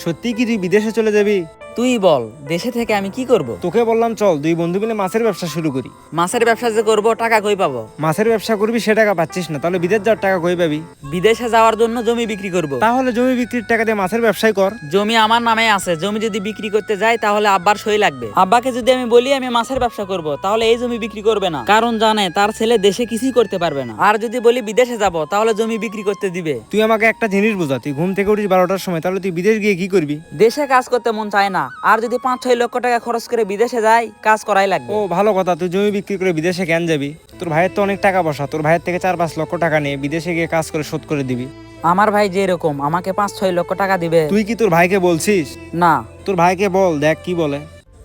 সত্যি কি তুই বিদেশে চলে যাবি? তুই বল, দেশে থেকে আমি কি করব? তোকে বললাম চল দুই বন্ধু মিলে মাছের ব্যবসা শুরু করি। মাছের ব্যবসা যে করব, টাকা কই পাবো? মাছের ব্যবসা করবি সে টাকা পাচ্ছিস না, তাহলে বিদেশ যাওয়ার টাকা কই পাবি? বিদেশে যাওয়ার জন্য জমি বিক্রি করব। তাহলে জমি বিক্রির টাকা দিয়ে মাছের ব্যবসায় কর। জমি আমার নামে আছে, জমি যদি বিক্রি করতে যাই তাহলে আব্বার সই লাগবে। আব্বাকে যদি আমি বলি আমি মাছের ব্যবসা করব, তাহলে এই জমি বিক্রি করবে না, কারণ জানে তার ছেলে দেশে কিছুই করতে পারবে না। আর যদি বলি বিদেশে যাব, তাহলে জমি বিক্রি করতে দিবে। তুই আমাকে একটা জিনিস বোঝা, তুই ঘুম থেকে উঠিস 12টার সময়, তাহলে তুই বিদেশ গিয়ে কি করবি? দেশে কাজ করতে মন চায় না, আর যদি 5-6 লক্ষ টাকা খরচ করে বিদেশে যাই, কাজ করাই লাগবে। ও ভালো কথা, তুই জমি বিক্রি করে বিদেশে কেন যাবি? তোর ভাইয়ের তো অনেক টাকা পয়সা, তোর ভাইয়ের থেকে 4-5 লক্ষ টাকা নিয়ে বিদেশে গিয়ে কাজ করে শোধ করে দিবি। আমার ভাই যে এরকম আমাকে 5-6 লক্ষ টাকা দিবে। তুই কি তোর ভাইকে বলছিস? না, তোর ভাইকে বল, দেখ কি বলে।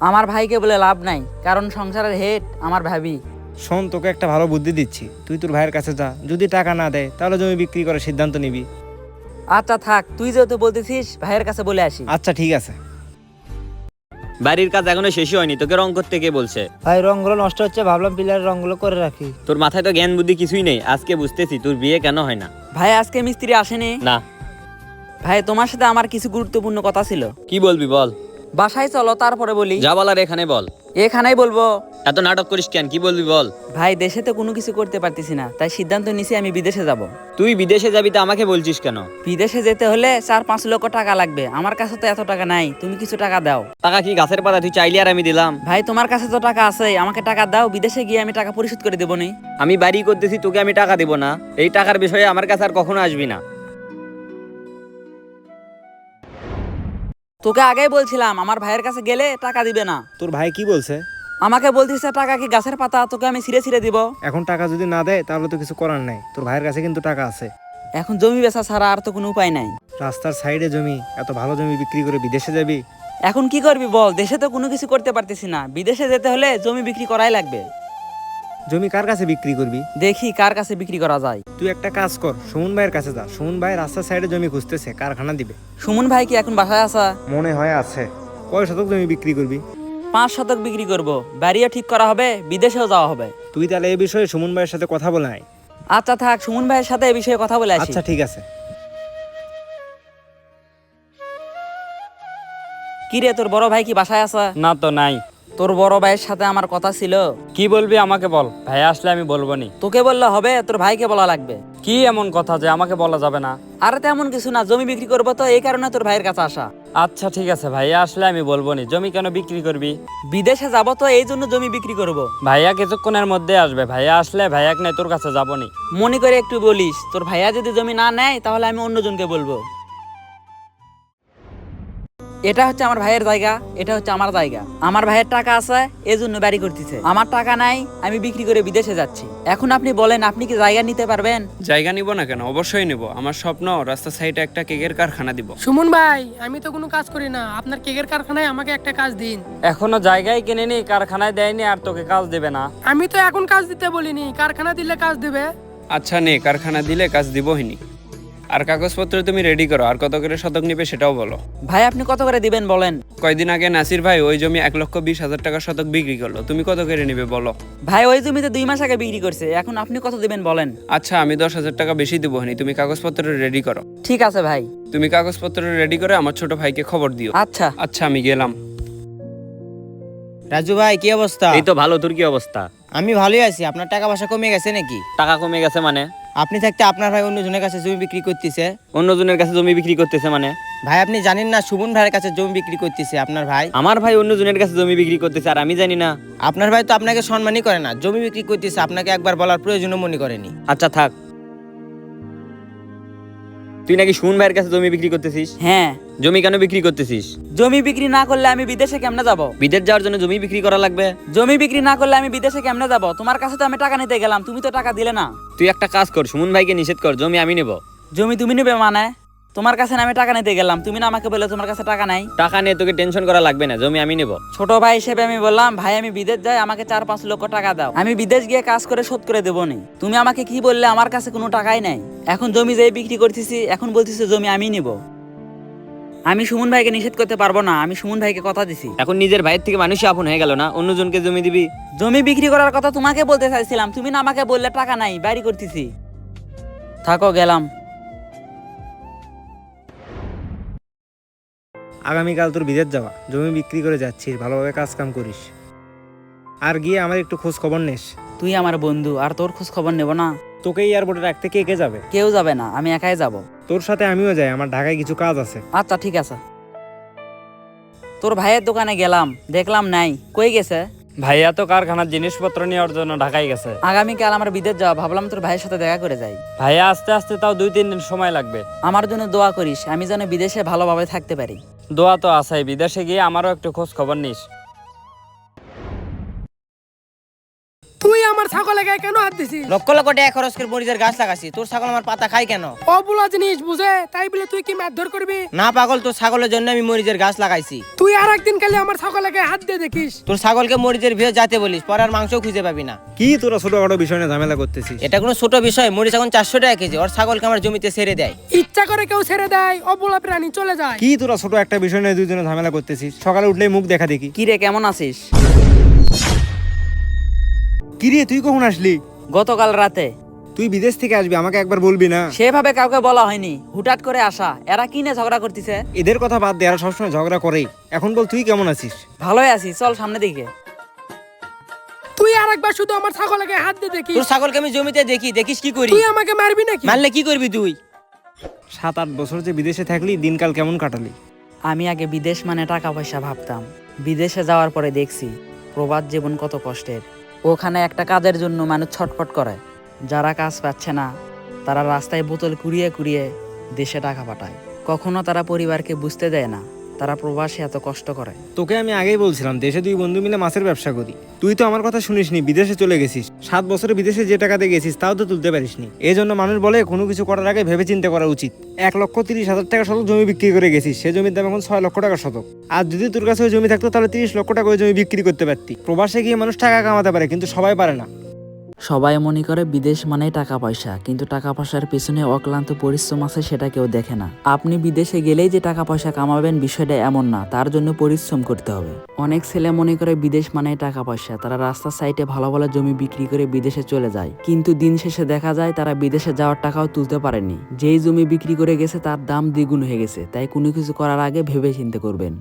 আমার ভাইকে বলে লাভ নাই, কারণ সংসারের হেড আমার ভাবি। শোন, তোকে একটা ভালো বুদ্ধি দিচ্ছি, তুই তোর ভাইয়ের কাছে যা, যদি টাকা না দেয় তাহলে জমি বিক্রি করার সিদ্ধান্ত নিবি। আচ্ছা থাক, তুই যেহেতু বলতেছিস ভাইয়ের কাছে বলে আসি। আচ্ছা ঠিক আছে। বাড়ির কাজ এখনো শেষই হয়নি, তোকে রং করতে কে বলছে? ভাই রংগুলো নষ্ট হচ্ছে, ভাবলাম পিলারের রংগুলো করে রাখি। তোর মাথায় তো জ্ঞান বুদ্ধি কিছুই নেই, আজকে বুঝতেছি তোর বিয়ে কেন হয় না। ভাই আজকে মিস্ত্রি আসেনি। না। ভাই তোমার সাথে আমার কিছু গুরুত্বপূর্ণ কথা ছিল। কি বলবি বল। বাসায় চলো, তারপরে বলি। যা বলার এখানে বল। এখানেই বলবো। এত নাটক করিস কেন, কি বলবি বল। ভাই দেশে তো কোনো কিছু করতে পারতেছি না, তাই সিদ্ধান্ত নিছি আমি বিদেশে যাব। তুই বিদেশে যাবি তা আমাকে বলছিস কেন? বিদেশে যেতে হলে 4-5 লক্ষ টাকা লাগবে, আমার কাছে তো এত টাকা নাই, তুমি কিছু টাকা দাও। টাকা কি গাছের পাতা, তুই চাইলি আর আমি দিলাম? ভাই তোমার কাছে তো টাকা আছে, আমাকে টাকা দাও, বিদেশে গিয়ে আমি টাকা পরিশোধ করে দেবো নি। আমি বাড়ি করতেছি, তোকে আমি টাকা দিব না? এই টাকার বিষয়ে আমার কাছে আর কখনো আসবি না। তোকে আগেই বলছিলাম আমার ভাইয়ের কাছে গেলে টাকা দিবে না। তোর ভাই কি বলছে? আমাকে বলতিছে টাকা কি গাছের পাতা, তোকে আমি ছিঁড়ে ছিঁড়ে দিব। এখন টাকা যদি না দেয় তাহলে তো কিছু করার নাই, তোর ভাইয়ের কাছে কিন্তু টাকা আছে। এখন জমি বেচা ছাড়া আর তো কোনো উপায় নাই। রাস্তার সাইডে জমি, এত ভালো জমি বিক্রি করে বিদেশে যাবি? এখন কি করবি বল, দেশে তো কোনো কিছু করতে পারতেছি না, বিদেশে যেতে হলে জমি বিক্রি করাই লাগবে। জমি কার কাছে বিক্রি করবি? দেখি কার কাছে বিক্রি করা যায়। তুই একটা কাজ কর, সুমন ভাইয়ের কাছে যা, সুমন ভাই রাস্তার সাইডে জমি খুঁজতেছে, কারখানা দিবে। সুমন ভাই কি এখন বাসায় আসা? মনে হয় আছে। কয় শতক জমি বিক্রি করবি? 5 শতক বিক্রি করব, বাড়িও ঠিক করা হবে, বিদেশেও যাওয়া হবে। তুই তাহলে এই বিষয়ে সুমন ভাইয়ের সাথে কথা বলে আয়। আচ্ছা থাক, সুমন ভাইয়ের সাথে এই বিষয়ে কথা বলে আসি। আচ্ছা ঠিক আছে। কি রে, তোর বড় ভাই কি বাসায় আসা? না তো নাই। তোর বড় ভাইয়ের সাথে আমার কথা ছিল। কি বলবি আমাকে বল, ভাই আসলে আমি বলবো নি। তোকে বললে হবে, তোর ভাইকে বলা লাগবে। কি এমন কথা যে আমাকে বলা যাবে না? আরে তেমন কিছু না, জমি বিক্রি করবো তো এই কারণে তোর ভাইয়ের কাছে আসা। আচ্ছা ঠিক আছে, ভাইয়া আসলে আমি বলবো নি। জমি কেন বিক্রি করবি? বিদেশে যাব তো এই জন্য জমি বিক্রি করব। ভাইয়া কিছুক্ষণের মধ্যে আসবে, ভাইয়া আসলে ভাইয়াকে নিয়ে তোর কাছে যাবো নি। মনে করে একটু বলিস, তোর ভাইয়া যদি জমি না নেয় তাহলে আমি অন্যজনকে বলবো। এটা হচ্ছে আমার ভাইয়ের জায়গা, এটা হচ্ছে আমার জায়গা। আমার ভাইয়ের টাকা আছে, এজন্য বাড়ি করতেছে। আমার টাকা নাই, আমি বিক্রি করে বিদেশে যাচ্ছি। এখন আপনি বলেন, আপনি কি জায়গা নিতে পারবেন? জায়গা নিব না কেন, অবশ্যই নিব। আমার স্বপ্ন রাস্তার সাইডে একটা কেকের কারখানা দিব। সুমন ভাই, আমি তো কোনো কাজ করি না, আপনার কেকের কারখানায় আমাকে একটা কাজ দিন। এখনো জায়গায় কিনেনি, কারখানায় দেয়নি, আর তোকে কাজ দেবে না। আমি তো এখন কাজ দিতে বলিনি, কারখানা দিলে কাজ দেবে। আচ্ছা নে, কারখানা দিলে কাজ দিবহিনি। আর কাগজপত্র তুমি রেডি করো, আর কত করে শতক নিবে সেটাও বলো। ভাই আপনি কত করে দিবেন বলেন? কয়দিন আগে নাসির ভাই ওই জমি 1,20,000 টাকা শতক বিক্রি করলো, তুমি কত করে নিবে বলো। ভাই ওই জমিতে 2 মাস আগে বিক্রি করছে, এখন আপনি কত দিবেন বলেন? আচ্ছা আমি 10,000 টাকা বেশি দিবহিনি, তুমি কাগজপত্র রেডি করো। ঠিক আছে ভাই। তুমি কাগজপত্র রেডি করে আমার ছোট ভাইকে খবর দিও। আচ্ছা। আচ্ছা আমি গেলাম। রাজু ভাই কি অবস্থা? এই তো ভালো, তোর কি অবস্থা? আমি ভালোই আছি। আপনার টাকা পয়সা কমে গেছে নাকি? টাকা কমে গেছে মানে? আপনি থাকতে আপনার ভাই অন্যজনের কাছে জমি বিক্রি করতেছে। অন্যজনের কাছে জমি বিক্রি করতেছে মানে? ভাই আপনি জানেন না, সুমন ভাইয়ের কাছে জমি বিক্রি করতেছে আপনার ভাই। আমার ভাই অন্যজনের কাছে জমি বিক্রি করতেছে আর আমি জানি না? আপনার ভাই তো আপনাকে সম্মানই করে না, জমি বিক্রি করতেছে আপনাকে একবার বলার প্রয়োজনও মনে করেনি। আচ্ছা থাক। তুই নাকি সুমন ভাইয়ের কাছে জমি বিক্রি করতেছিস? হ্যাঁ। জমি কেন বিক্রি করতেছিস? জমি বিক্রি না করলে আমি বিদেশে কেমনে যাব? বিদেশ যাওয়ার জন্য জমি বিক্রি করা লাগবে? জমি বিক্রি না করলে আমি বিদেশে কেমনে যাব? তোমার কাছে তো আমি টাকা নিতে গেলাম, তুমি তো টাকা দিলে না। তুই একটা কাজ কর, সুমন ভাইকে নিষেধ কর, জমি আমি নেব। জমি তুমি নেবে মানে? তোমার কাছে না আমি টাকা নিতে গেলাম, তুমি না আমাকে বলে তোমার কাছে টাকা নাই। টাকা নিয়ে তোকে টেনশন করা লাগবে না, জমি আমি নেব। ছোট ভাই হিসেবে আমি বললাম, ভাই আমি বিদেশ যাই, আমাকে 4-5 লক্ষ টাকা দাও, আমি বিদেশ গিয়ে কাজ করে শোধ করে দেবো নি। তুমি আমাকে কি বললে, আমার কাছে কোনো টাকাই নাই। এখন জমি যেই বিক্রি করতেছি, এখন বলতেছি জমি আমি নিব। আমি সুমন ভাইকে নিষেধ করতে পারবো না, আমি সুমন ভাইকে কথা দিছি। এখন নিজের ভাইয়ের থেকে মানুষই আপন হয়ে গেল না, অন্যজনকে জমি দিবি? জমি বিক্রি করার কথা তোমাকে বলতে চাইছিলাম, তুমি না আমাকে বললে টাকা নাই, বাড়ি করতেছি। থাকো, গেলাম। আগামীকাল তোর বিদেশ যাওয়া, জমি বিক্রি করে যাচ্ছিস, ভালোভাবে কাজ কাম করিস, আর গিয়ে আমার একটু খোঁজ খবর নিস। তুই আমার বন্ধু, আর তোর খোঁজ খবর নেব না? তোকে এয়ারপোর্টে রাখতে কে কে যাবে? কেউ যাবে না, আমি একাই যাব। তোর সাথে আমিও যাই, আমার ঢাকায় কিছু কাজ আছে। আচ্ছা ঠিক আছে। তোর ভাইয়ের দোকানে গেলাম, দেখলাম নাই, কই গেছে? ভাইয়া তো কারখানার জিনিসপত্র নেওয়ার জন্য ঢাকায় গেছে। আগামীকাল আমার বিদেশ যাওয়া, ভাবলাম তোর ভাইয়ের সাথে দেখা করে যাই। ভাইয়া আস্তে আস্তে তাও 2-3 দিন সময় লাগবে। আমার জন্য দোয়া করিস, আমি যেন বিদেশে ভালোভাবে থাকতে পারি। দোয়া তো আছেই, বিদেশে গিয়ে আমারও একটু খোঁজ খবর নিস। তুই আমার ছাগলে গায়ে কেন হাত দিছিস? লক্ষ লক্ষ টাকা খরচ করে মরিচের গাছ লাগাছি, তোর ছাগল আমার পাতা খাই কেন? অবুলা জিনিস বুঝে তাই বলে তুই কি মারধর করবি? না পাগল, তোর ছাগলের জন্য আমি মরিচের গাছ লাগাইছি। তুই আর একদিন কালে আমার ছাগলে গায়ে হাত দিয়ে দেখিস। তোর ছাগলকে মরিচের ভিড়ে যাতে বলিস, পরে আর মাংসও খুঁজে পাবি না। কি তোরা ছোটখাটো বিষয় নিয়ে ঝামেলা করতেছিস? এটা কোনো ছোট বিষয়? মরিচ এখন 400 টাকা কেজি, ওর ছাগলকে আমার জমিতে ছেড়ে দেয়। ইচ্ছা করে কেউ ছেড়ে দেয়, অবুলা প্রাণী চলে যায়। কি তোরা ছোট একটা বিষয় নিয়ে দুজনে ঝামেলা করতেছিস? সকালে উঠলেই মুখ দেখা দেখি। কি রে, কেমন আছিস? কি রে, তুই কখন আসলি? গতকাল রাতে। তুই বিদেশ থেকে আসবি, আমাকে একবার বলবি না? সেভাবে কাউকে বলা হয়নি, হুটহাট করে আসা। এরা কি নিয়ে ঝগড়া করতেছে? এদের কথা বাদ দে, এরা সবসময় ঝগড়া করেই। এখন বল তুই কেমন আছিস? ভালোই আছি, চল সামনে দিকে। তুই আর একবার শুধু আমার ছাগলে গায়ে হাত দিয়ে দেখিস। তোর ছাগলকে আমি জমিতে দেখি, দেখিস কি করি? তুই আমাকে মারবি নাকি? মারলে কি করবি তুই? 7-8 বছর যে বিদেশে থাকলি, দিনকাল কেমন কাটালি? আমি আগে বিদেশ মানে টাকা পয়সা ভাবতাম, বিদেশে যাওয়ার পরে দেখছি প্রবাদ জীবন কত কষ্টের। ওখানে একটা কাজের জন্য মানুষ ছটফট করে, যারা কাজ পাচ্ছে না তারা রাস্তায় বোতল কুড়িয়ে কুড়িয়ে দেশে টাকা পাঠায়। কখনো তারা পরিবারকে বুঝতে দেয় না তারা প্রবাসে এত কষ্ট করে। তোকে আমি আগেই বলছিলাম দেশে 2 বন্ধু মিলে মাছের ব্যবসা করি। তুই তো আমার কথা শুনিসনি, বিদেশে চলে গেছিস। 7 বছরে বিদেশে যে টাকাতে গেছিস তাও তো তুলতে পারিসনি। এই জন্য মানুষ বলে কোনো কিছু করার আগে ভেবে চিন্তা করা উচিত। 1,30,000 টাকা শতক জমি বিক্রি করে গেছিস, সে জমির দাম এখন 6 লক্ষ টাকা শতক। আর যদি তোর কাছে ওই জমি থাকতো তাহলে 30 লক্ষ টাকা ওই জমি বিক্রি করতে পারতি। প্রবাসে গিয়ে মানুষ টাকা কামাতে পারে, কিন্তু সবাই পারে না। সবাই মনে করে বিদেশ মানেই টাকা পয়সা, কিন্তু টাকা পয়সার পেছনে অক্লান্ত পরিশ্রম আছে, সেটা কেউ দেখে না। আপনি বিদেশে গেলেই যে টাকা পয়সা কামাবেন বিষয়টা এমন না, তার জন্য পরিশ্রম করতে হবে। অনেক ছেলে মনে করে বিদেশ মানেই টাকা পয়সা, তারা রাস্তার সাইডে ভালো ভালো জমি বিক্রি করে বিদেশে চলে যায়, কিন্তু দিন শেষে দেখা যায় তারা বিদেশে যাওয়ার টাকাও তুলতে পারেনি। যেই জমি বিক্রি করে গেছে তার দাম দ্বিগুণ হয়ে গেছে। তাই কোনো কিছু করার আগে ভেবে চিন্তা করবেন।